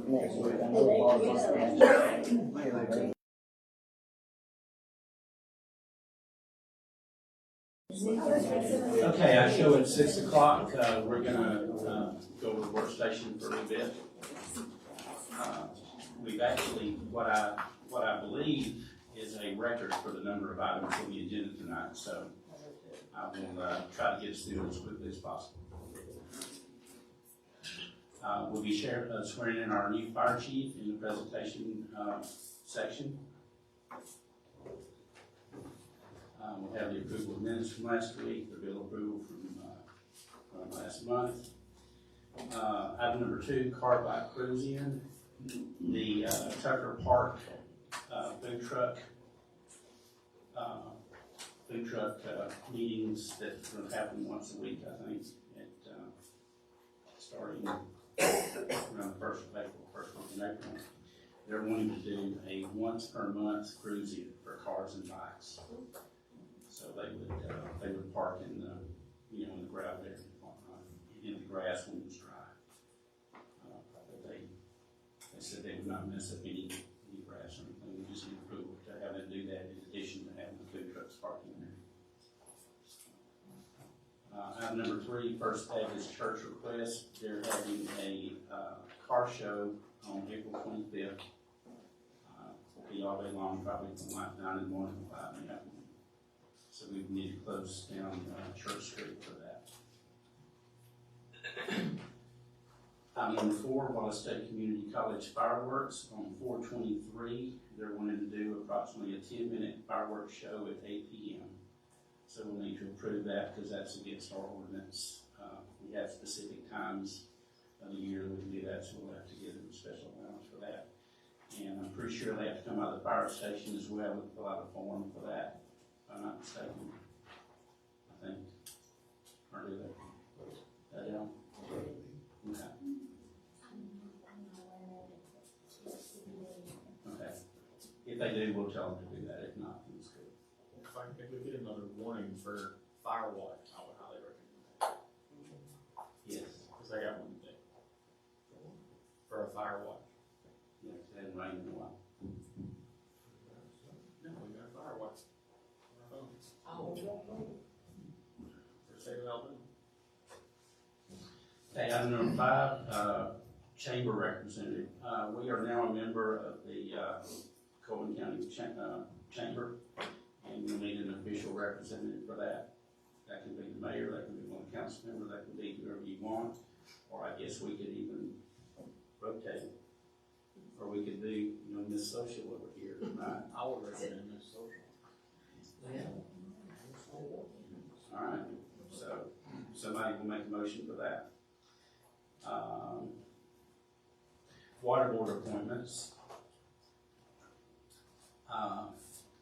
next week. I know part of us. Okay, I show at 6 o'clock. We're gonna go to the workstation for a bit. We've actually, what I believe is a record for the number of items on the agenda tonight, so I will try to get us through as quickly as possible. We'll be swearing in our new fire chief in the presentation section. We'll have the approval of minutes from last week, the bill approval from last month. Item number 2, car by cruise in. The Tucker Park food truck meetings that are going to happen once a week, I think, starting around the 1st of April, first week in April. They're wanting to do a once per month cruise in for cars and bikes. So they would park in the in the gravel area, in the grass when it's dry. But they said they would not mess up any grass or anything. We just need approval to have them do that in addition to having the food trucks parking there. Item number 3, First Baptist Church request. They're having a car show on April 25th. It'll be all day long, probably from like 9 in the morning to 5 in the afternoon. So we need to close down Church Street for that. Item number 4, Wallace State Community College fireworks on 4/23. They're wanting to do approximately a 10-minute fireworks show at 8 p.m. So we'll need to approve that because that's against our ordinance. We have specific times of the year that we can do that, so we'll have to give them a special allowance for that. And I'm pretty sure they have to come out of the fire station as well and fill out a form for that. If I'm not mistaken, I think, or do they? That don't? Okay. Okay. If they do, we'll tell them to do that. If not, then it's good. If we get another warning for fire watch, I would highly recommend that. Yes. Because I got one today. For a fire watch. Yes, it hasn't rained in a while. No, we got a fire watch. Oh. For state of Alabama. Okay, item number 5, chamber representative. We are now a member of the Cullman County Chamber, and we need an official representative for that. That can be the mayor, that can be one council member, that can be whoever you want, or I guess we could even rotate, or we could do, Miss Social over here, right? I would recommend Miss Social. Yeah. All right, so somebody will make a motion for that. Water board appointments.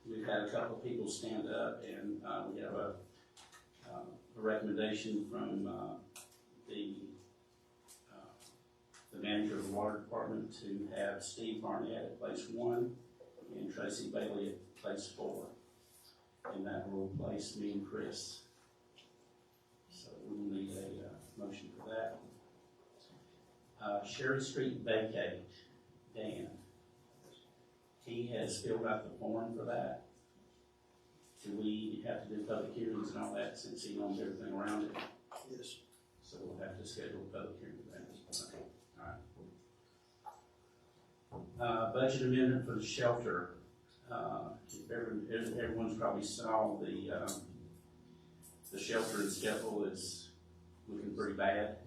We've had a couple of people stand up, and we have a recommendation from the manager of the water department to have Steve Barnett at place 1 and Tracy Bailey at place 4. And that will replace me and Chris. So we will need a motion for that. Sherry Street vacate, Dan. He has filled out the form for that. Do we have to do public hearings and all that since he owns everything around it? Yes. So we'll have to schedule a public hearing for that. All right. Budget amendment for the shelter. Everyone's probably saw the shelter in Sceffel is looking pretty bad.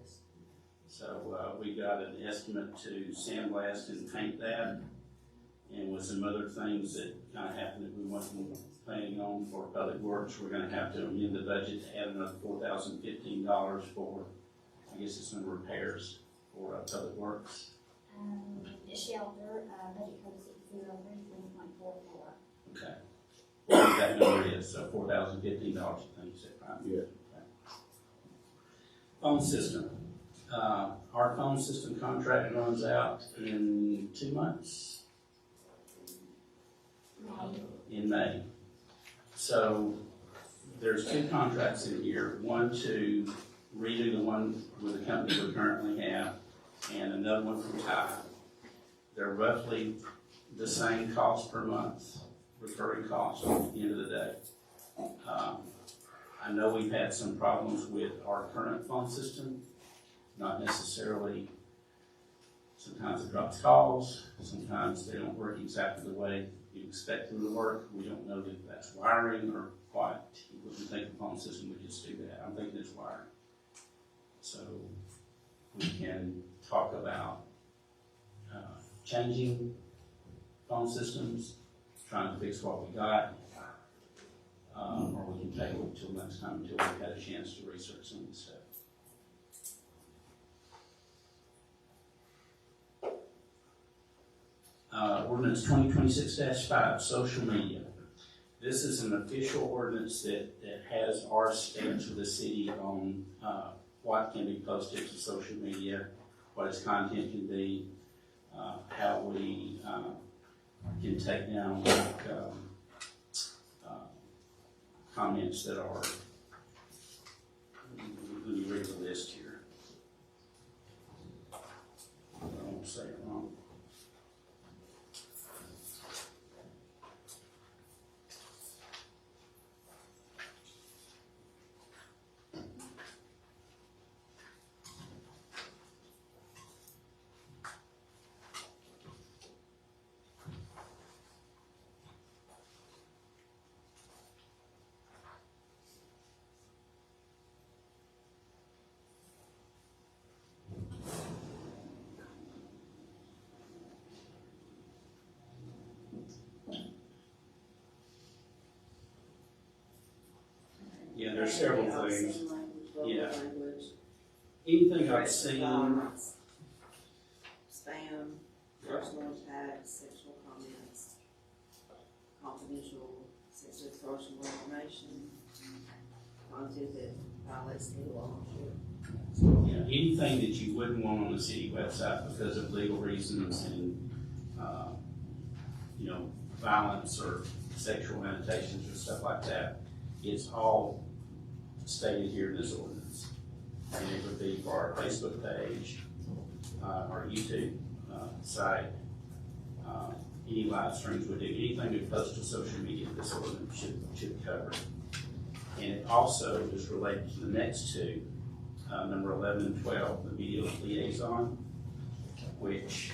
So we got an estimate to sandblast and paint that, and with some other things that kind of happened that we wasn't planning on for public works, we're going to have to amend the budget to add another $4,015 for, I guess it's some repairs for public works. The shelter, budget code 603.44. Okay. What that number is, so $4,015, I think you said, right? Yeah. Okay. Phone system. Our phone system contract runs out in 2 months. In May. So there's 2 contracts in here. One to redo the one with the company we currently have, and another one from Ty. roughly the same cost per month, recurring costs at the end of the day. I know we've had some problems with our current phone system, not necessarily, sometimes it drops calls, sometimes they don't work exactly the way you expect them to work. We don't know if that's wiring or what. You wouldn't think the phone system would just do that. I'm thinking it's wiring. So we can talk about changing phone systems, trying to fix what we got, or we can table it till next time until we've had a chance to research some of this stuff. Ordinance 2026-5, social media. This is an official ordinance that has our stance for the city on what can be posted to social media, what its content can be, how we can take down comments that are, let me read the list here. I won't say it wrong. Yeah, there's several things. Yeah. Anything I've seen, Spam, personal attacks, sexual comments, confidential, sensitive personal information, content that violates the law. yeah, anything that you wouldn't want on the city website because of legal reasons and, violence or sexual annotations or stuff like that, it's all stated here in this ordinance. And it would be for our Facebook page, our YouTube site, any live streams we do, anything we post to social media, this ordinance should cover it. And it also is related to the next two, number 11 and 12, the media liaison, which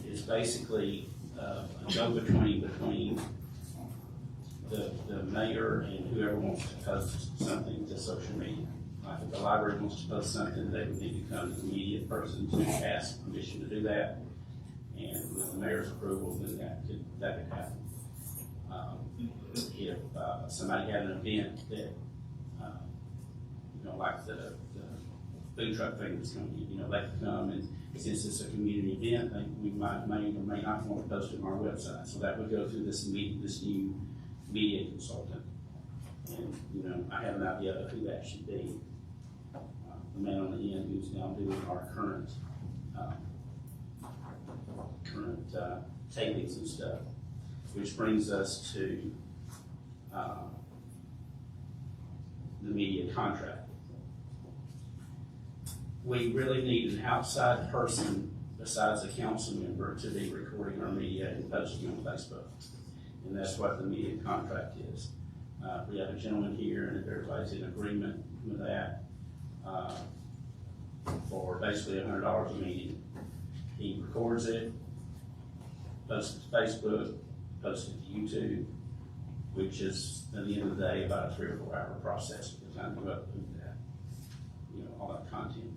is basically a go-between between the mayor and whoever wants to post something to social media. Like if the library wants to post something, they would need to come to the immediate person to ask permission to do that. And with the mayor's approval, then that could happen. If somebody had an event that, like the food truck thing that's coming, they could come, and since it's a community event, we may or may not want to post it on our website. So that would go through this new media consultant. And, I have an idea of who that should be. The man on the end who's now doing our current tapings and stuff, which brings us to the media contract. We really need an outside person besides a council member to be recording our media and posting on Facebook. And that's what the media contract is. We have a gentleman here, and if everybody's in agreement with that, for basically $100 a meeting. He records it, posts it to Facebook, posts it to YouTube, which is, at the end of the day, about a 3 or 4 hour process by the time you upload that, all that content.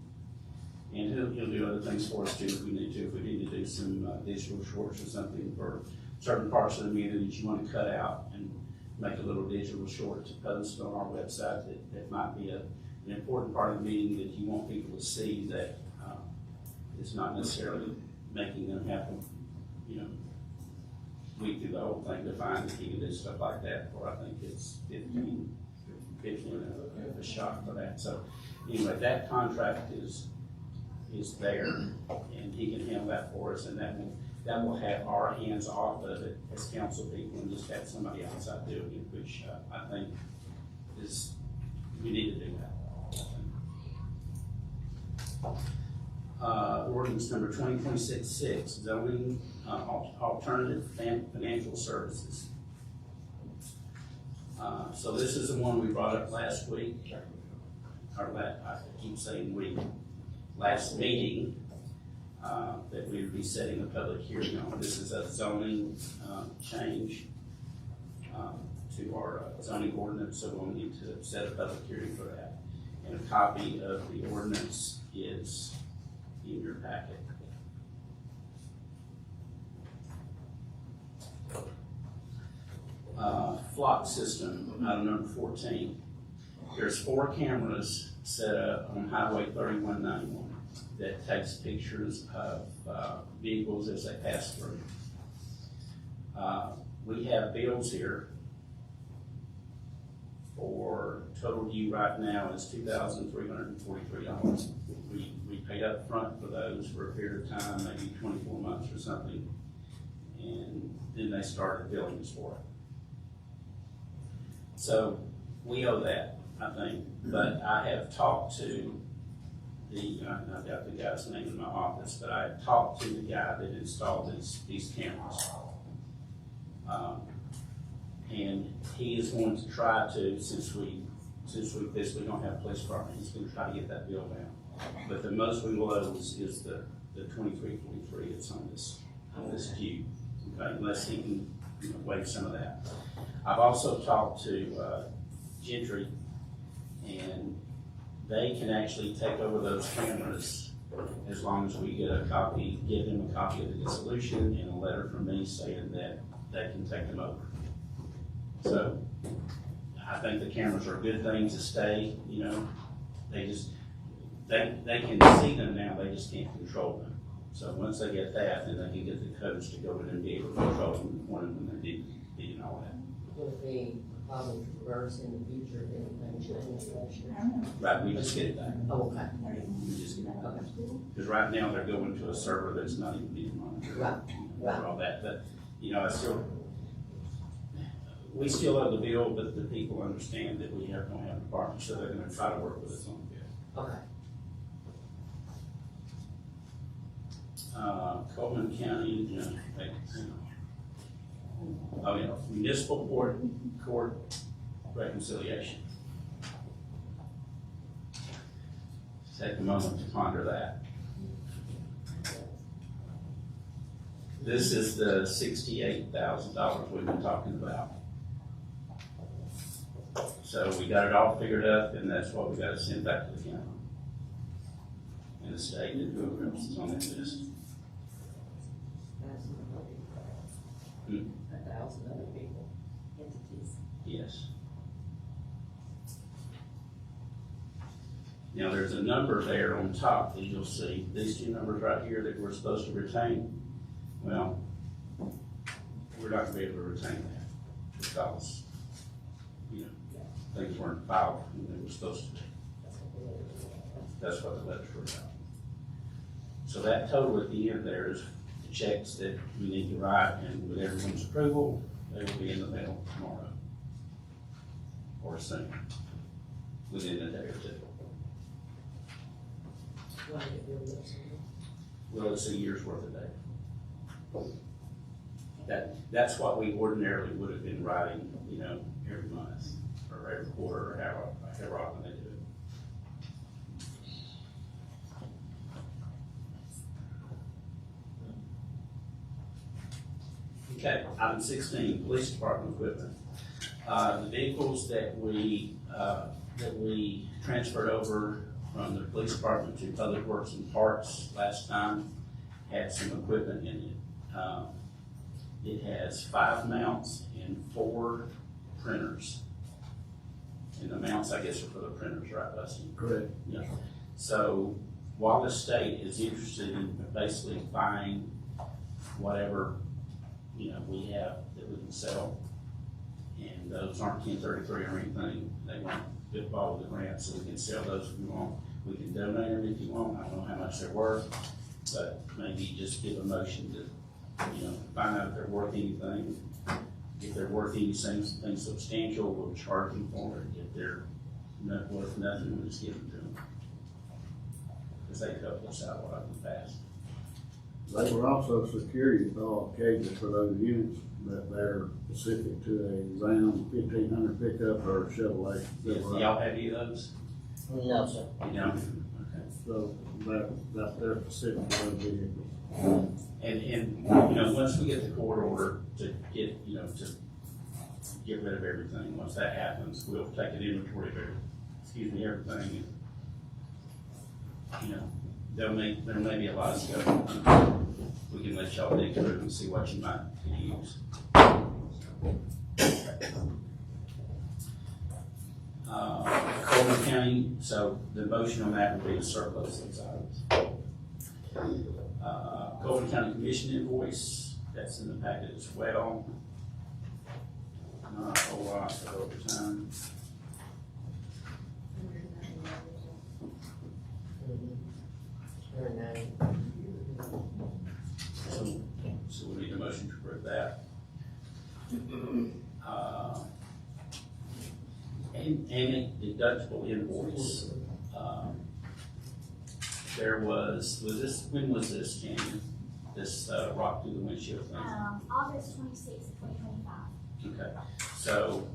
And he'll do other things for us too if we need to. If we need to do some digital shorts or something for certain parts of the media that you want to cut out and make a little digital short to post on our website that might be an important part of the meeting that you want people to see that is not necessarily making them have to, weed through the whole thing to find that he can do stuff like that for, I think it's 15 a shot for that. So anyway, that contract is there, and he can handle that for us, and that will have our hands off of it as council people and just have somebody outside doing it, which I think we need to do that. Ordinance number 2026-6, zoning, alternative financial services. So this is the one we brought up last week, or I keep saying week, last meeting, that we would be setting a public hearing on. This is a zoning, change, to our zoning ordinance, so we'll need to set a public hearing for that. And a copy of the ordinance is in your packet. Flock system, item number 14. There's 4 cameras set up on Highway 3191 that takes pictures of vehicles as they pass through. We have bills here for total due right now is $2,343. We paid up front for those for a period of time, maybe 24 months or something, and then they started billing us for it. So we owe that, I think, but I have talked to I've got the guy's name in my office, but I have talked to the guy that installed these cameras. And he is going to try to, since we basically don't have police department, he's going to try to get that bill down. But the most we will owe is the 2343 that's on this queue, okay, unless he can, waive some of that. I've also talked to Gentry, and they can actually take over those cameras as long as we give them a copy of the dissolution and a letter from me saying that they can take them over. So I think the cameras are a good thing to stay, they can see them now, they just can't control them. So once they get that, then they can get the codes to go in and be able to control them when they need and all that. Will it be possible to reverse in the future if anything changes? Right, we just get it back. Oh, okay. We just get it back. Okay. Because right now they're going to a server that's not even being monitored. Right. All that, but, we still owe the bill, but the people understand that we don't have a department, so they're gonna try to work with us on the bill. Okay. Cullman County, municipal court reconciliation. Take a moment to ponder that. This is the $68,000 we've been talking about. So we got it all figured up, and that's what we got to send back to the county and the state and whoever else is on that list. 1,000 other people, entities. Yes. Now, there's a number there on top that you'll see. These 2 numbers right here that we're supposed to retain. Well, we're not gonna be able to retain that because, things weren't filed when they were supposed to be. That's what the letters were about. So that total at the end there is the checks that we need to write, and with everyone's approval, they will be in the mail tomorrow. Or soon, within a day or 2. Why did it build up so much? Well, it's a year's worth of data. That's what we ordinarily would have been writing, every month, or every quarter, or however often they do it. Okay, item 16, police department equipment. The vehicles that we transferred over from the police department to Public Works and Parks last time had some equipment in it. It has 5 mounts and 4 printers. And the mounts, I guess, are for the printers, right, Dustin? Correct. Yeah. So Wallace State is interested in basically buying whatever, we have that we can sell. And those aren't 1033 or anything. They want to follow the grant, so we can sell those if we want. We can donate them if you want. I don't know how much they're worth, but maybe just give a motion to, find out if they're worth anything. If they're worth anything substantial, we'll charge them for it. If they're not worth nothing, we'll just give them to them. because they've helped us out a lot in the past. They were also security cages for those units that they're specific to a Ram 1500 pickup or Chevrolet. Do y'all have any of those? No, sir. You don't? Okay. So that's their specific to those vehicles. And, you know, once we get the court order to get, you know, to get rid of everything, once that happens, we'll take an inventory of everything. You know, there may be a lot of stuff. We can let y'all dig through and see what you might use. Cullman County, so the motion on that would be to surplus these items. Cullman County Commission invoice, that's in the packet as well. Not a whole lot for overtime. So we need a motion to approve that. And deductible invoice. When was this, Jamie? This, rock through the windshield thing? August 26th, 2025. Okay, so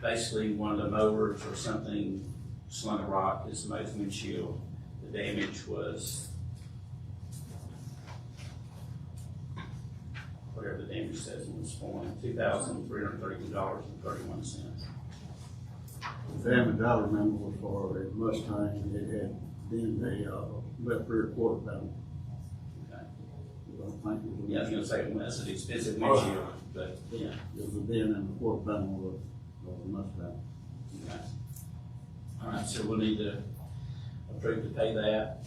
basically one of the mowers or something slung a rock, this made the windshield. The damage was whatever the damage says in this form, $2,332.31. The damage I remember was for a Mustang. It had been a left rear quarter panel. Okay. I don't think it was. Yeah, I was gonna say, well, that's an expensive windshield, but, yeah. It was a dent in the quarter panel of the Mustang. Okay. All right, so we'll need to approve to pay that.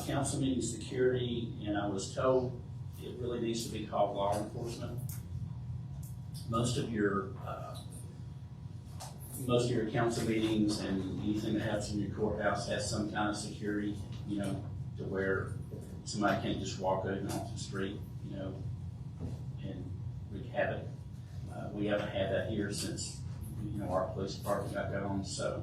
Council meeting security, and I was told it really needs to be called law enforcement. Most of your council meetings and anything that happens in your courthouse has some kind of security, you know, to where somebody can't just walk in off the street, you know, and wreak havoc. We haven't had that here since, you know, our police department got going, so,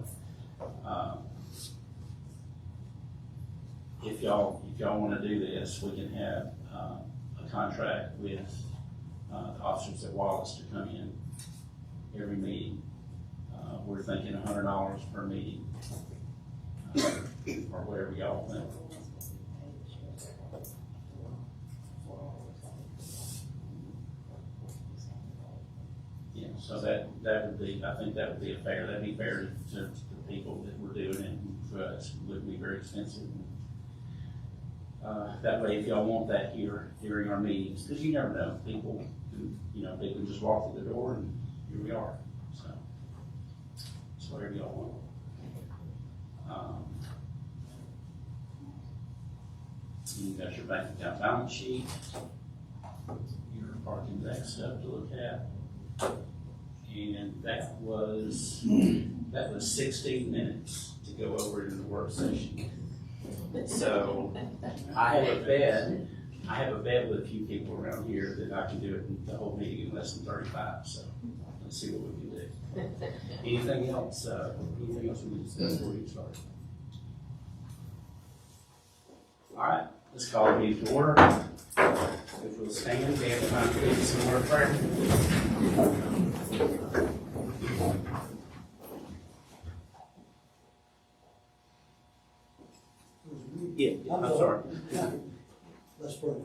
if y'all wanna do this, we can have, a contract with, the officers at Wallace to come in every meeting. We're thinking $100 per meeting, or whatever y'all think. Yeah, so that would be, I think that would be that'd be fair to the people that we're doing it, and for us, it wouldn't be very expensive. That way, if y'all want that here during our meetings, because you never know, people can just walk through the door and here we are, so. It's whatever y'all want. You got your bank account balance sheet, your parking deck stuff to look at. And that was 16 minutes to go over it in the work session. So I have a bet with a few people around here that I can do it in the whole meeting in less than 35, so let's see what we can do. Anything else we need to discuss before we get started? All right, let's call the meeting to order. If we'll stand, we have time to do some more prayer. Yeah, I'm sorry. Let's pray.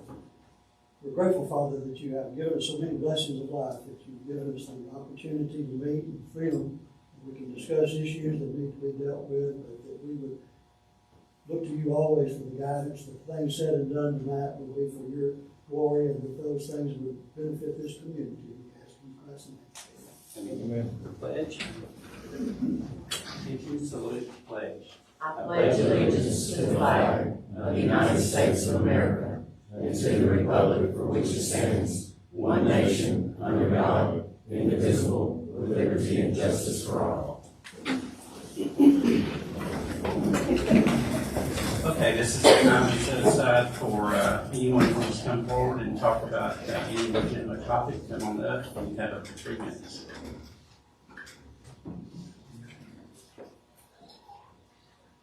We're grateful, Father, that you have given us so many blessings of life, that you've given us the opportunity to meet and freedom. We can discuss issues that need to be dealt with, but that we would look to you always for the guidance, that things said and done tonight will be for your glory, and that those things would benefit this community. We ask in Christ's name. Amen. Pledge. If you salute, pledge. I pledge allegiance to the flag of the United States of America and to the republic for which it stands, one nation, under God, indivisible, with liberty and justice for all. Okay, this is the time we set aside for anyone who wants to come forward and talk about any legitimate topic. Come on up. You have up to 3 minutes.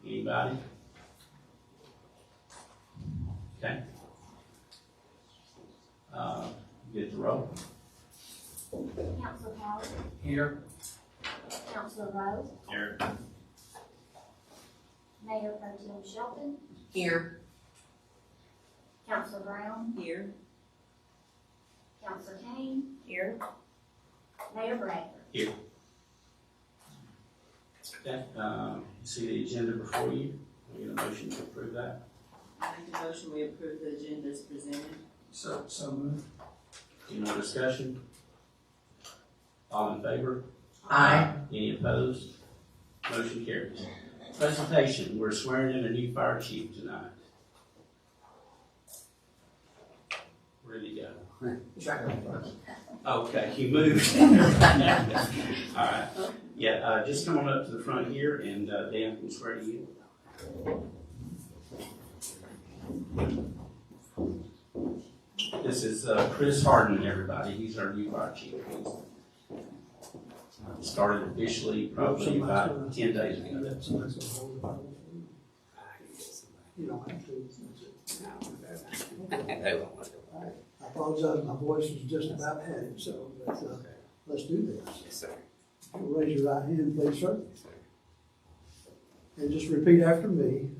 Anybody? Okay. Get the roll. Counselor Powell, Here. Counselor Rowe, Here. Mayor Pro Tem Shelton, Here. Counselor Brown, Here. Counselor Kane, Here. Mayor Bradford. Okay, see the agenda before you. We get a motion to approve that. I make a motion, we approve the agenda as presented. So moved. Any more discussion? All in favor? Aye. Any opposed? Motion carries. Presentation, we're swearing in a new fire chief tonight. Where'd he go? Okay, he moved. All right. Yeah, just come on up to the front here and Dan can swear to you. This is Chris Harden, everybody. He's our new fire chief. He started officially probably about 10 days ago. You don't have to. I apologize, my voice was just about had it, so let's do this. Yes, sir. Raise your right hand, please, sir. And just repeat after me.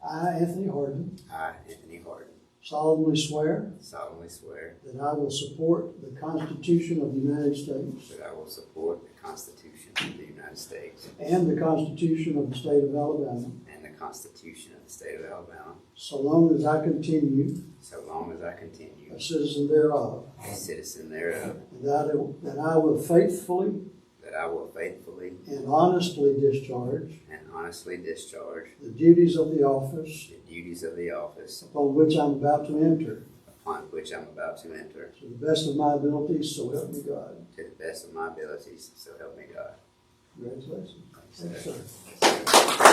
I, Anthony Harden, I, Anthony Harden, solemnly swear solemnly swear that I will support the Constitution of the United States that I will support the Constitution of the United States and the Constitution of the State of Alabama, and the Constitution of the State of Alabama, so long as I continue so long as I continue a citizen thereof, a citizen thereof, and that I will faithfully that I will faithfully and honestly discharge and honestly discharge the duties of the office the duties of the office upon which I'm about to enter, upon which I'm about to enter, to the best of my abilities, so help me God. to the best of my abilities, so help me God. Congratulations. Thanks, Thanks, sir. sir.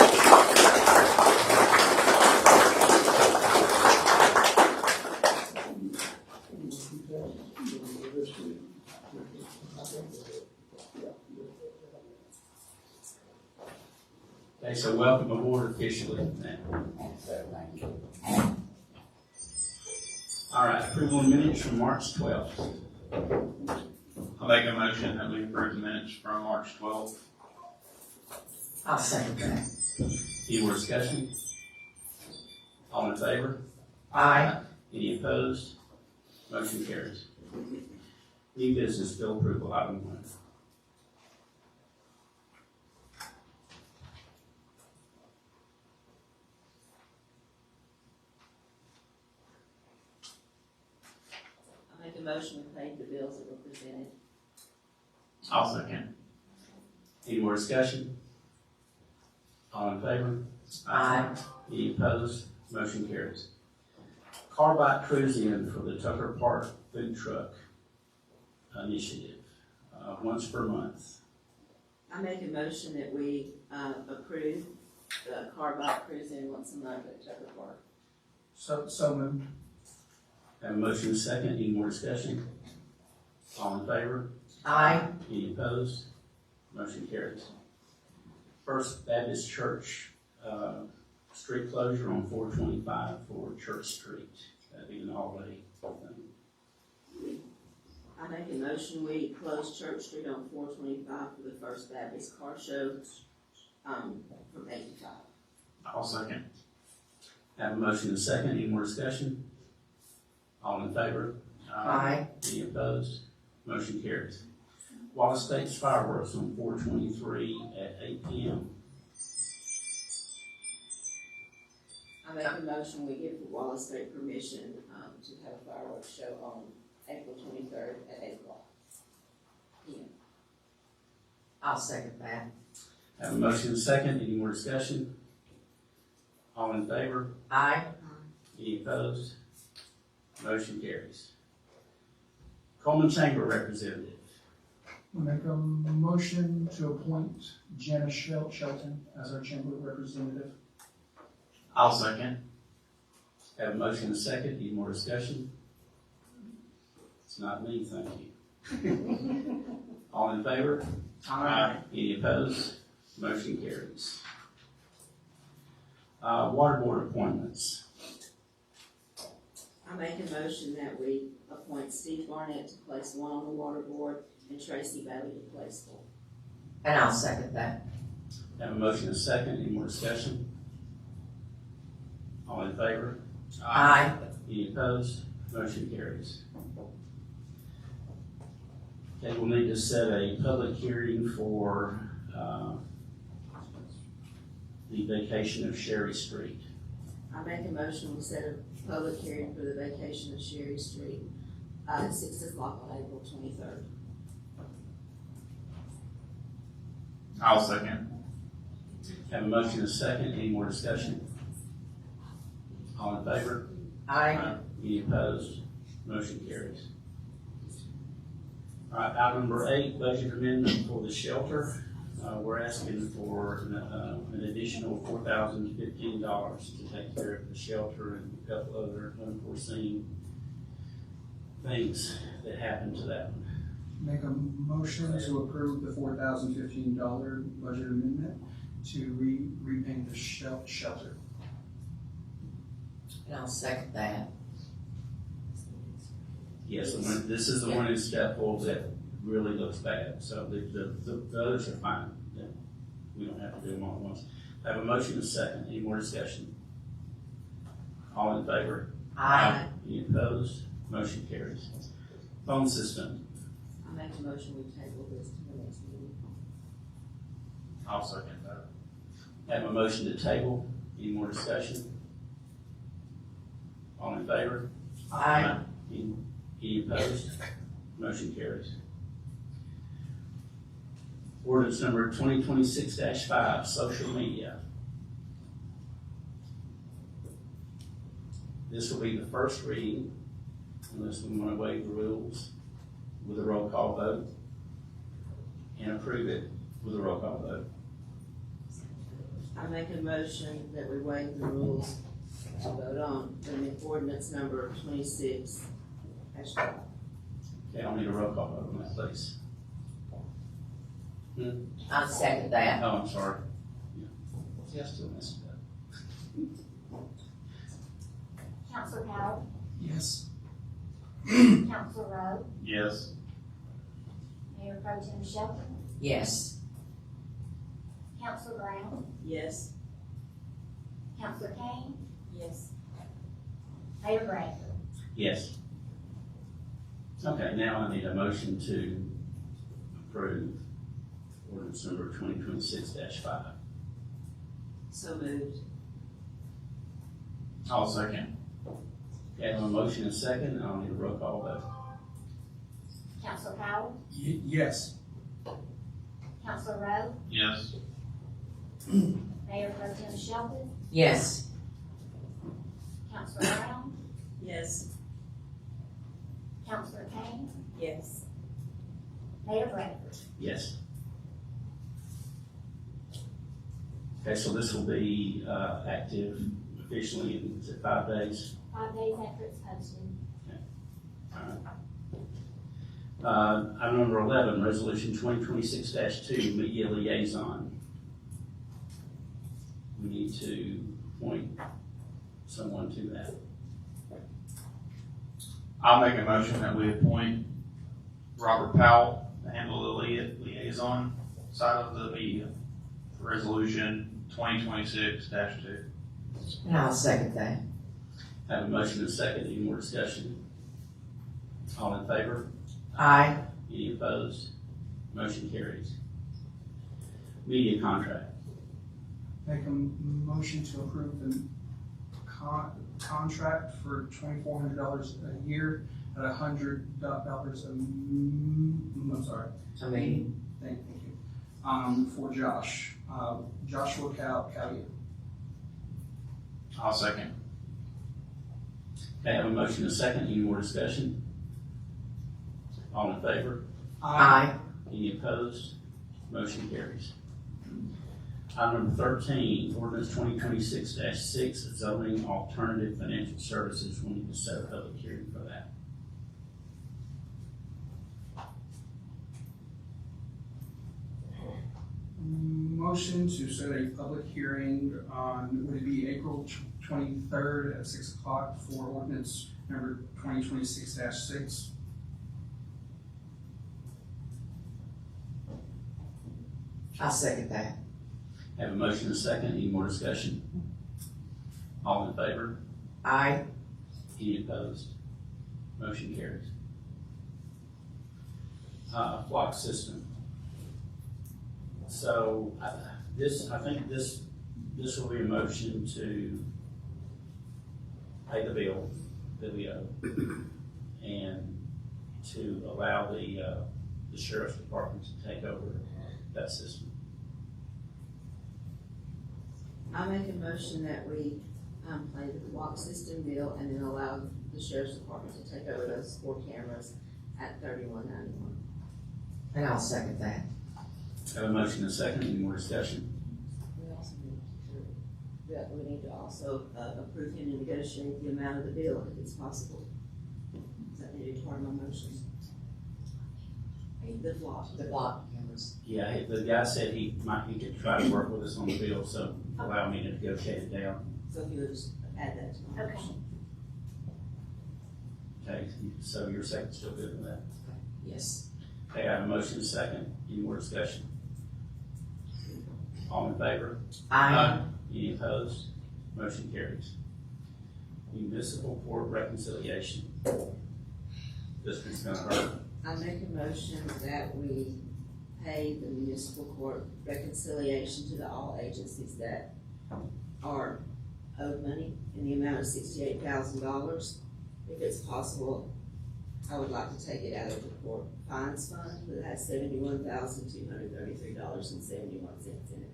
Okay, so welcome aboard officially. So, thank you. All right, approval of minutes from March 12th. I'll make a motion that we approve the minutes from March 12th. I'll second that. Any more discussion? All in favor? Aye. Any opposed? Motion carries. New business bill approval, item 1. I make a motion, we pay the bills that were presented. I'll second. Any more discussion? All in favor? Aye. Any opposed? Motion carries. Car bike cruise in for the Tucker Park Food Truck Initiative, once per month. I make a motion that we approve the car bike cruising once a month at Tucker Park. So moved. Have a motion and a second. Any more discussion? All in favor? Aye. Any opposed? Motion carries. First Baptist Church, street closure on 425 for Church Street. That'd be an all-day thing. I make a motion, we close Church Street on 425 for the First Baptist Car Show, from 8 to 5. I'll second. Have a motion and a second. Any more discussion? All in favor? Aye. Any opposed? Motion carries. Wallace State's fireworks on 423 at 8 p.m. I make a motion, we give Wallace State permission, to have a fireworks show on April 23rd at 8 o'clock p.m. I'll second that. Have a motion and a second. Any more discussion? All in favor? Aye. Any opposed? Motion carries. Cullman Chamber representative. I'll make a motion to appoint Janice Shelton as our chamber representative. I'll second. Have a motion and a second. Any more discussion? It's not me, thank you. All in favor? Aye. Any opposed? Motion carries. Water board appointments. I make a motion that we appoint Steve Barnett to place one on the water board and Tracy Bailey to place four. And I'll second that. Have a motion and a second. Any more discussion? All in favor? Aye. Any opposed? Motion carries. Okay, we'll need to set a public hearing for, the vacation of Sherry Street. I make a motion we set a public hearing for the vacation of Sherry Street, at 6 o'clock on April 23rd. I'll second. Have a motion and a second. Any more discussion? All in favor? Aye. Any opposed? Motion carries. All right, item number 8, budget amendment for the shelter. We're asking for an additional $4,015 to take care of the shelter and a couple other unforeseen things that happened to that one. Make a motion to approve the $4,015 budget amendment to repaint the shelter. And I'll second that. Yes, this is the one in Stepful that really looks bad, so the others are fine. We don't have to do them all at once. I have a motion and a second. Any more discussion? All in favor? Aye. Any opposed? Motion carries. Phone system. I make a motion we table this to the next meeting. I'll second that. Have a motion to table. Any more discussion? All in favor? Aye. Any opposed? Motion carries. Ordinance number 2026-5, social media. This will be the first reading, unless we want to waive the rules with a roll call vote, and approve it with a roll call vote. I make a motion that we waive the rules to vote on the ordinance number 26-5. Okay, I'll need a roll call vote on that, please. I'll second that. Oh, I'm sorry. Yeah, still messed up. Counselor Powell, Yes. Counselor Rowe, Yes. Mayor Pro Tem Shelton, Yes. Counselor Brown, Yes. Counselor Kane, Yes. Mayor Bradford. Yes. Okay, now I need a motion to approve ordinance number 2026-5. So moved. I'll second. Okay, I have a motion and a second. I'll need a roll call vote. Counselor Powell, Yes. Counselor Rowe, Yes. Mayor Pro Tem Shelton, Yes. Counselor Brown, Yes. Counselor Kane, Yes. Mayor Bradford. Yes. Okay, so this will be active officially in, is it 5 days? 5 days after it's posted. All right. Item number 11, resolution 2026-2, media liaison. We need to appoint someone to that. I'll make a motion that we appoint Robert Powell to handle the liaison side of the media for resolution 2026-2. And I'll second that. Have a motion and a second. Any more discussion? All in favor? Aye. Any opposed? Motion carries. Media contract. Make a motion to approve the contract for $2,400 a year at $100 I'm sorry. I mean, Thank you. For Joshua Callier. I'll second. Okay, I have a motion and a second. Any more discussion? All in favor? aye. Any opposed? Motion carries. Item number 13, ordinance 2026-6, zoning alternative financial services. We need to set a public hearing for that. motion to set a public hearing on, would it be April 23rd at 6 o'clock for ordinance number 2026-6? I'll second that. Have a motion and a second. Any more discussion? All in favor? Aye. Any opposed? Motion carries. Flock system. So, I think this will be a motion to pay the bill that we owe and to allow the sheriff's department to take over that system. I make a motion that we, pay the block system bill and then allow the sheriff's department to take over those 4 cameras at $31.91. And I'll second that. Have a motion and a second. Any more discussion? We also need to also approve him to negotiate the amount of the bill if it's possible. Is that needed part of my motion? The block. The block cameras. Yeah, the guy said he could try to work with us on the bill, so allow me to negotiate it down. So if you would just add that to my motion. Okay, so your second's still good with that? Yes. Okay, I have a motion and a second. Any more discussion? All in favor? Aye. Any opposed? Motion carries. Municipal court reconciliation. This one's gonna hurt. I make a motion that we pay the municipal court reconciliation to all agencies that are owed money in the amount of $68,000. If it's possible, I would like to take it out of the court fines fund that has $71,233.71 in it.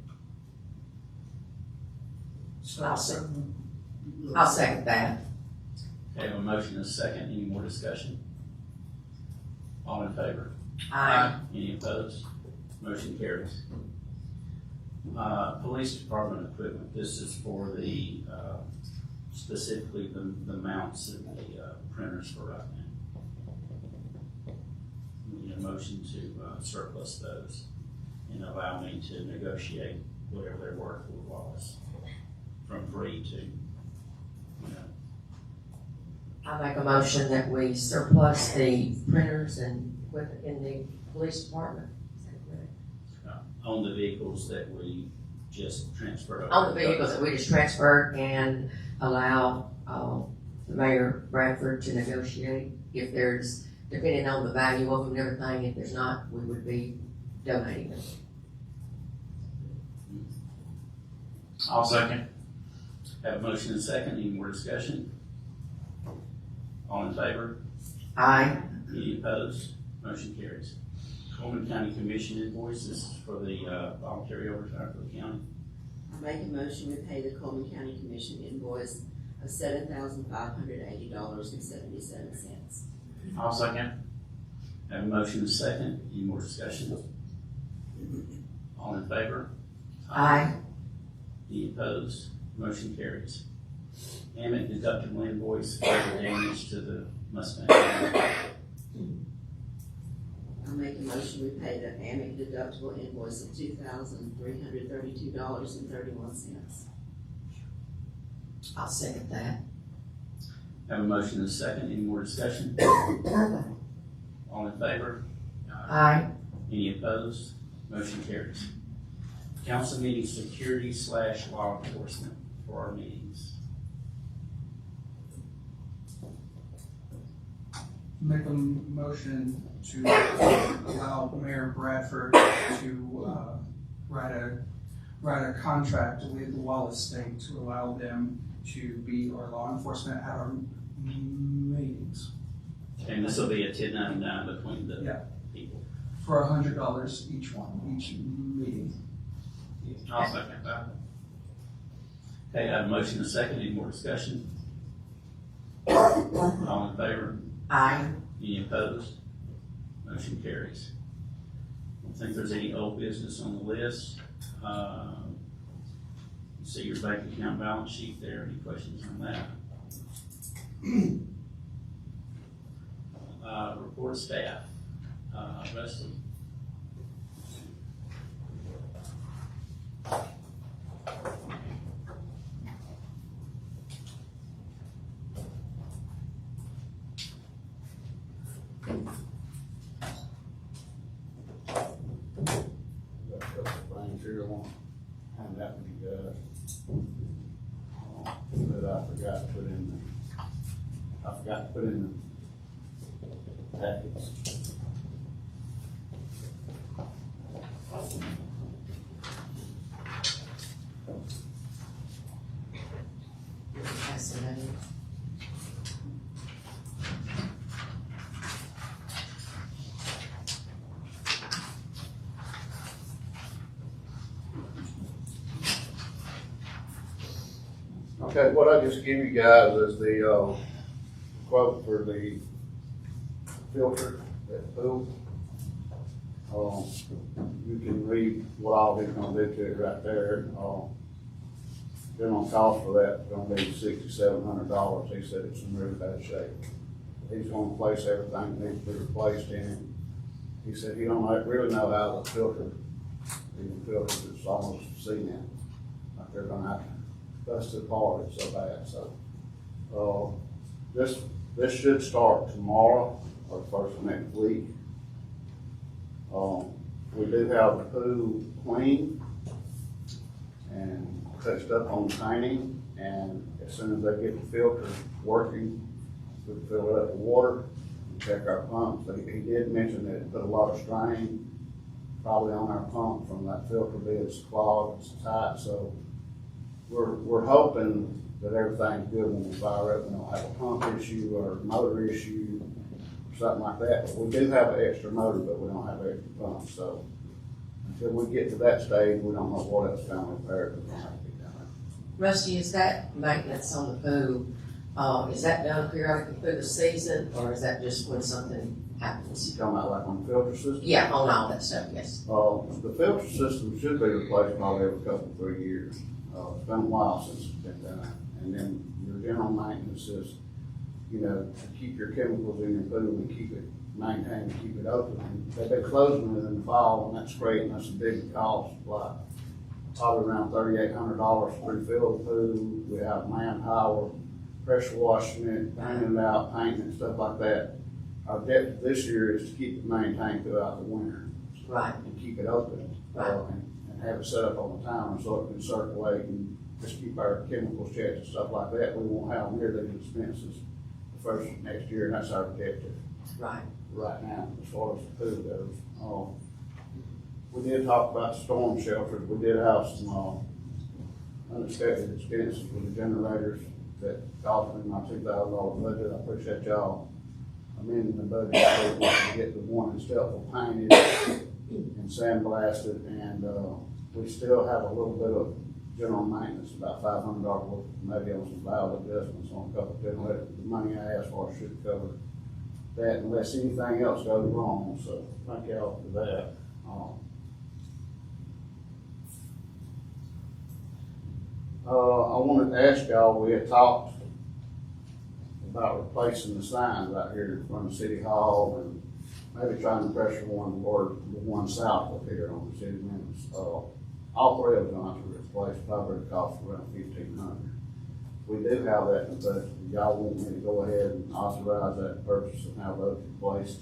I'll second. I'll second that. Okay, I have a motion and a second. Any more discussion? All in favor? Aye. Any opposed? Motion carries. Police department equipment. This is for the, specifically the mounts and the printers for right now. We need a motion to surplus those and allow me to negotiate whatever they're worth with Wallace from free to, I make a motion that we surplus the printers and equipment in the police department. Is that correct? on the vehicles that we just transferred over. On the vehicles that we just transferred and allow, Mayor Bradford to negotiate. If there's, depending on the value of them and everything, if there's not, we would be donating them. I'll second. Have a motion and a second. Any more discussion? All in favor? Aye. Any opposed? Motion carries. Cullman County Commission invoice. This is for the voluntary overtime for the county. I make a motion we pay the Cullman County Commission invoice of $7,580.77. I'll second. Have a motion and a second. Any more discussion? All in favor? Aye. Any opposed? Motion carries. Amic deductible invoice for the damage to the Mustang. I make a motion we pay the Amic deductible invoice of $2,332.31. I'll second that. Have a motion and a second. Any more discussion? All in favor? Aye. Any opposed? Motion carries. Council meeting security / law enforcement for our meetings. Make a motion to allow Mayor Bradford to write a contract with Wallace State to allow them to be our law enforcement at our meetings And this will be a 1099 between the Yeah. people. for $100 each meeting. I'll second that. Okay, I have a motion and a second. Any more discussion? All in favor? Aye. Any opposed? Motion carries. I don't think there's any old business on the list. You see your bank account balance sheet there. Any questions on that? Report of staff. Rusty? Got a couple of things here I want to hand out to you guys. That I forgot to put in the packets. Fascinating. Okay, what I just give you guys is the, quote for the filter at the pool. You can read what all he's gonna do to it right there. General cost for that is gonna be $6,700. He said it's in really bad shape. He's gonna replace everything that needs to be replaced in it. He said he don't really know how the filter, even filters, it's almost cement. Like they're gonna have to bust it apart, it's so bad, so. This should start tomorrow or first of next week. We do have the pool clean and touched up on painting, and as soon as they get the filter working, we fill it up with water and check our pumps. He did mention that it put a lot of strain probably on our pump from that filter being clogged, it's tight, so we're hoping that everything's good when we fire up. We don't have a pump issue or motor issue or something like that. But we do have an extra motor, but we don't have an extra pump. So until we get to that stage, we don't know what else kind of repair is going to have to be done. Rusty, is that maintenance on the pool, is that done periodically through the season, or is that just when something happens? You talking about like on the filter system? Yeah, on all that stuff, yes. The filter system should be replaced probably every couple, 3 years. It's been a while since it's been done. And then your general maintenance is, to keep your chemicals in your pool and keep it maintained, keep it open. And they've been closing it in the fall, and that's creating us a big cost, like probably around $3,800 to refill the pool. We have manpower, pressure washing it, cleaning it out, painting and stuff like that. Our objective this year is to keep it maintained throughout the winter. Right. And keep it open. And have it set up on the timer so it can circulate and just keep our chemicals checked and stuff like that. We won't have near these expenses the first of next year, and that's our objective. Right. Right now, as far as the food goes. We did talk about storm shelters. We did have some, unexpected expenses with the generators that cost me my $2,000 budget. I appreciate y'all amending the budget so we can get the one and stuff painted and sandblasted, and, we still have a little bit of general maintenance, about $500 worth, maybe on some valve adjustments on a couple of generators. The money I asked for should cover that unless anything else goes wrong, so thank y'all for that. I wanted to ask y'all, we had talked about replacing the signs out here in front of City Hall and maybe trying to pressure one or the one south of here on the city limits. All three of them going to replace, probably the cost around $1,500. We do have that in the budget. Y'all want me to go ahead and authorize that purchase and have those replaced.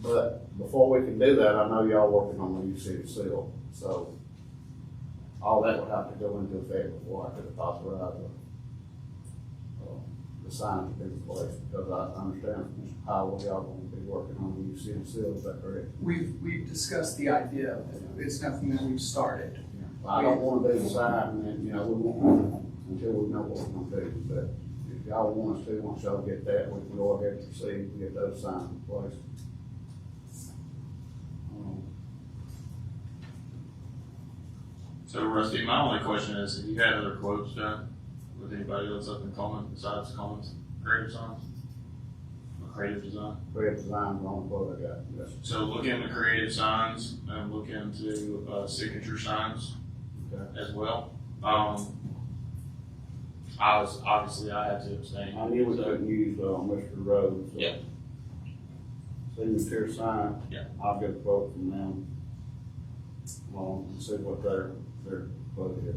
But before we can do that, I know y'all working on the new city seal, so all that would have to go into effect before I could authorize the sign to be replaced, because I understand from Mr. Powell, y'all going to be working on the new city seal, is that correct? We've discussed the idea, it's nothing that we've started. I don't want to do the sign, and then, we won't, until we know what we're gonna do, but if y'all want us to, once y'all get that, we can go ahead and proceed and get those signs replaced. So Rusty, my only question is, have you had other quotes done with anybody else up in Cullman besides Cullman's creative signs? Creative design? Creative design, the only quote I got, yes. So look into creative signs and look into signature signs as well. I had to abstain. I knew we couldn't use, Mr. Rhodes. Yeah. Signature sign. Yeah. I'll get a quote from them. And see what their quote is.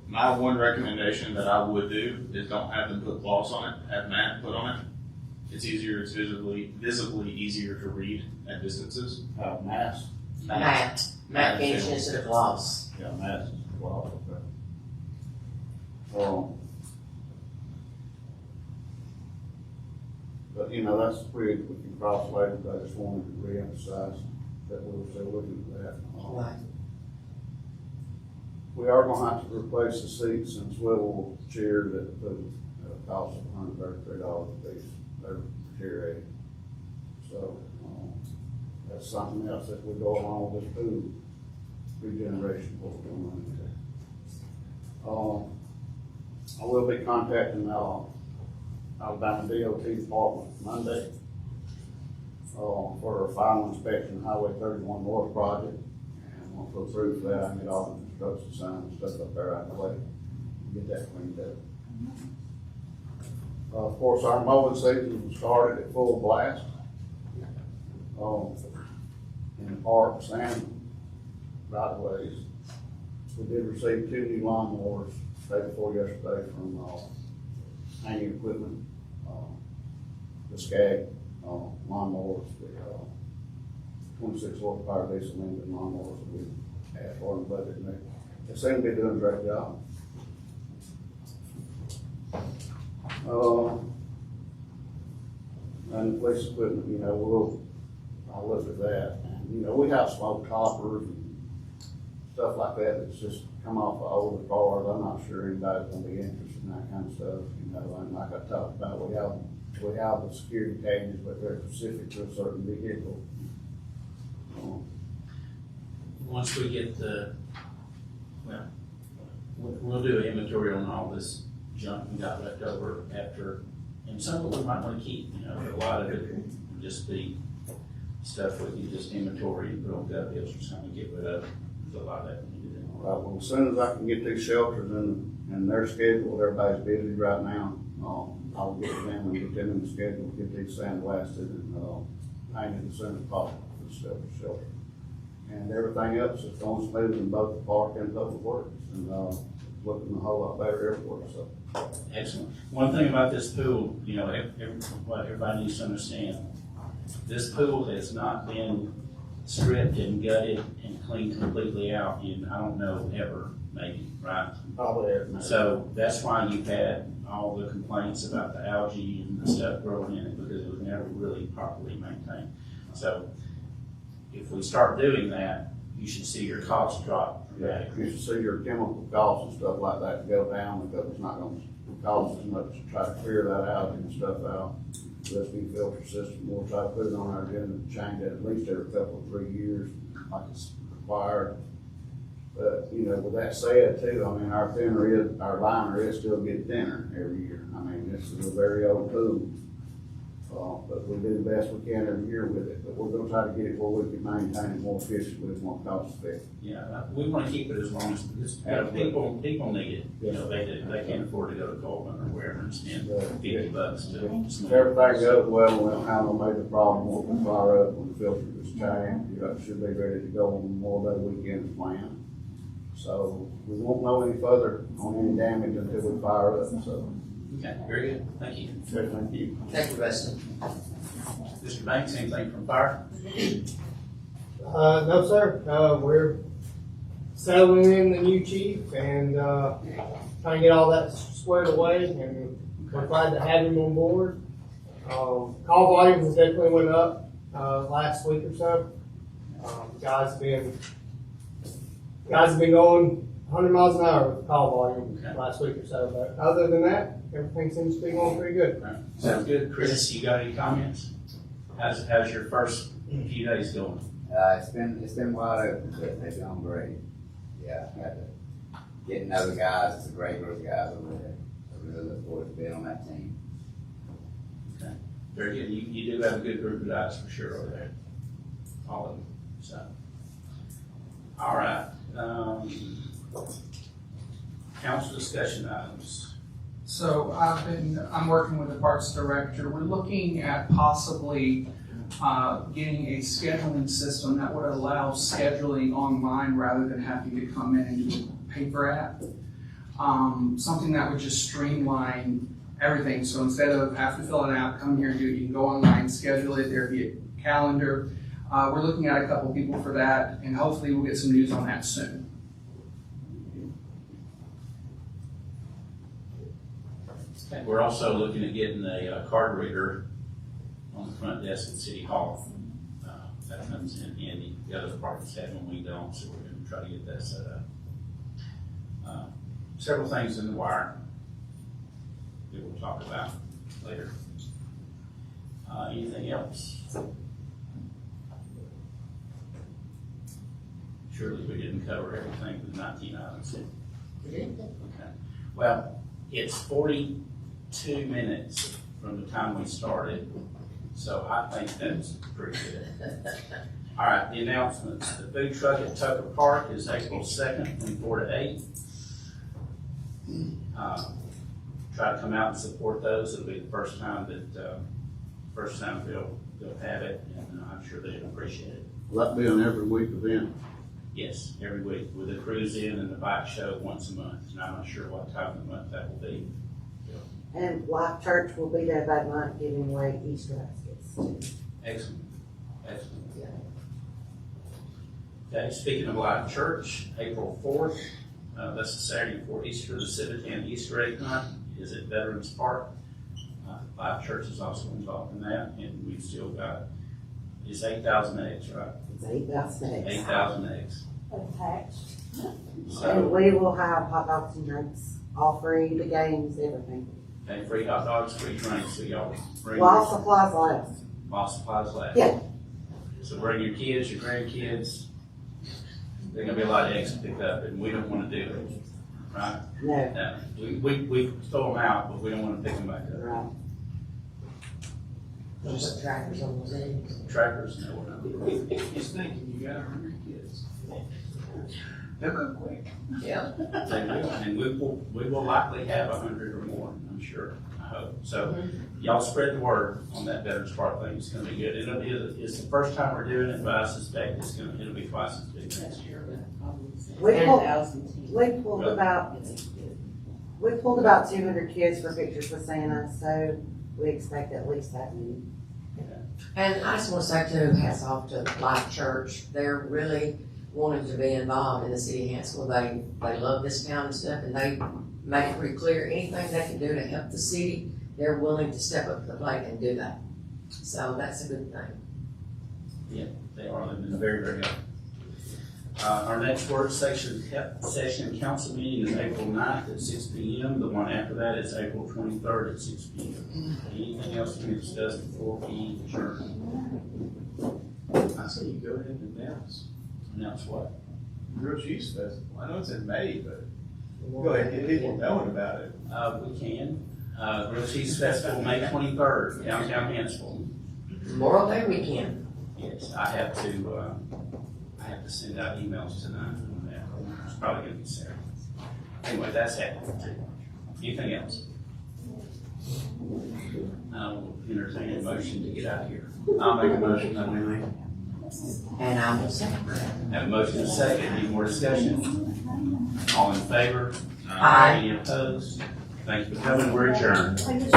My one recommendation that I would do is don't have them put gloss on it, have matte put on it. It's easier, it's visibly easier to read at distances. Mass, Matte finish instead of gloss. yeah, mass is gloss, okay. But, you know, that's pretty, we can cross later, but I just wanted to reemphasize that we're still looking at that. Right. We are gonna have to replace the seats and swivel chairs at the pool at a cost of $133 a piece. They're deteriorating. So, that's something else that we go along with this pool regeneration, what we're going on there. I will be contacting, Alabama DOT Department Monday, for a final inspection of Highway 31 North project. And once we're through for that, I can get all the construction signs and stuff up there out of the way, and get that cleaned up. Of course, our mowing season started at full blast, in the parks and right of ways. We did receive 2 new lawnmowers day before yesterday from, hanging equipment, the Skag, lawnmowers, the, 26 horsepower diesel engine lawnmowers that we asked for in the budget, and they seem to be doing a great job. And the police equipment, you know, I'll look at that, and, you know, we have smoke toppers and stuff like that that's just come off of older cars. I'm not sure anybody's gonna be interested in that kind of stuff, you know, and like I talked about, we have the security cages, but they're specific to a certain vehicle. Once we get we'll do an inventory on all this junk we got left over after, and some of it we might wanna keep, you know, but a lot of it will just be stuff we can just inventory and put on gut bills or something, get rid of. There's a lot of that we need to do. Right, well, as soon as I can get these shelters in their schedule, everybody's busy right now. I'll get with them and get them in the schedule, get these sandblasted and, painted as soon as possible for the shelter. And everything else is going smooth in both the park and public works, and, looking a whole lot better everywhere, so. Excellent. One thing about this pool, you know, what everybody needs to understand, this pool has not been stripped and gutted and cleaned completely out in, I don't know, ever, maybe, right? Probably everything. So that's why you've had all the complaints about the algae and the stuff growing in it, because it was never really properly maintained. So if we start doing that, you should see your costs drop Yeah, dramatically. you should see your chemical costs and stuff like that go down, because it's not gonna cost as much to try to clear that out and stuff out. Rescue filter system, we'll try to put it on our agenda to change it at least every couple of 3 years, like it's required. But, you know, with that said too, I mean, our liner is still getting thinner every year. I mean, this is a very old pool. But we do the best we can every year with it, but we're gonna try to get it where we can maintain it more efficiently and more cost effective. Yeah, we wanna keep it as long as, because people need it, you know, they can't afford to go to Cullman or wherever and spend $50 to. If everything goes well, we don't have no major problem, we'll fire up when the filter is changed. You should be ready to go on Memorial Day weekend as planned. So we won't know any further on any damage until we fire up, so. Okay, very good, thank you. Okay, thank you. Thank you, Rusty. Mr. Banks, anything from fire? No, sir. We're settling in the new chief and trying to get all that squared away, and we're glad to have him on board. Call volume has definitely went up last week or so. Guys have been going 100 miles an hour with call volume last week or so. But other than that, everything seems to be going pretty good. Right. Sounds good. Chris, you got any comments? How's your first few days going? It's been wide open, but they've gone great. Yeah, I got to get to know the guys. It's a great group of guys over there. I really look forward to being on that team. Okay. Very good. You do have a good group of guys for sure over there. All of them. So, all right. Council discussion items. So I'm working with the Parks Director. We're looking at possibly getting a scheduling system that would allow scheduling online rather than having to come in and do a paper app. something that would just streamline everything. So instead of having to fill it out, come here and do it, you can go online, schedule it, there'd be a calendar. We're looking at a couple people for that, and hopefully we'll get some news on that soon. We're also looking at getting a card reader on the front desk at City Hall. That comes in handy. The other departments have them, we don't, so we're gonna try to get that set up. Several things in the wire that we'll talk about later. Anything else? Surely we didn't cover everything with 19 items. Okay. Well, it's 42 minutes from the time we started, so I think that's pretty good. All right, the announcements. The food truck at Tucker Park is April 2nd from 4 to 8. Try to come out and support those. It'll be the first time they'll have it, and I'm sure they'll appreciate it. Will that be an every week event? Yes, every week with a cruise in and the bike show once a month. And I'm not sure what time of the month that will be. And Life Church will be there that month giving away Easter baskets. Excellent, excellent. Okay, speaking of Life Church, April 4th, that's the Saturday before Easter, the Civitan Easter egg hunt is at Veterans Park. Life Church is also involved in that, and we've still got, it's 8,000 eggs, right? It's 8,000 eggs. 8,000 eggs. And So, we will have hot dogs and drinks, all free, the games, everything. and free hot dogs, free drinks, so y'all bring While your, supplies last. while supplies last. Yeah. So bring your kids, your grandkids. There's gonna be a lot of eggs to pick up, and we don't wanna do it, right? No, No, we throw them out, but we don't wanna pick them back up. right. Just trackers on those eggs. Trackers, no, we're not. Just thinking, you got 100 kids. They'll go quick. Yeah. They will, and we will likely have 100 or more, I'm sure, I hope. So y'all spread the word on that Veterans Park thing, it's gonna be good. It's the first time we're doing it, but I suspect it'll be twice as big next year. We pulled about 200 kids for pictures with Santa, so we expect at least that many. And I just want to say too, hats off to Life Church. They're really wanting to be involved in the city of Hanceville. They love this town and stuff, and they make it pretty clear, anything they can do to help the city, they're willing to step up to the plate and do that. So that's a good thing. They are, they've been very, very helpful. Our next work session council meeting is April 9th at 6 p.m. The one after that is April 23rd at 6 p.m. Anything else we can discuss before we adjourn? I say you go ahead and announce Announce what? Grilled Cheese Festival. I know it's in May, but go ahead and get people knowing about it. We can. Grilled Cheese Festival, May 23rd, downtown Hanceville. Memorial Day weekend. Yes, I have to send out emails tonight on that. It's probably gonna be Saturday. Anyway, that's happening too. Anything else? I will entertain a motion to get out of here. I'll make a motion that we leave. And I will second that. Have a motion and a second. Any more discussion? All in favor? Aye. Any opposed? Thank you for coming. We're adjourned. I just-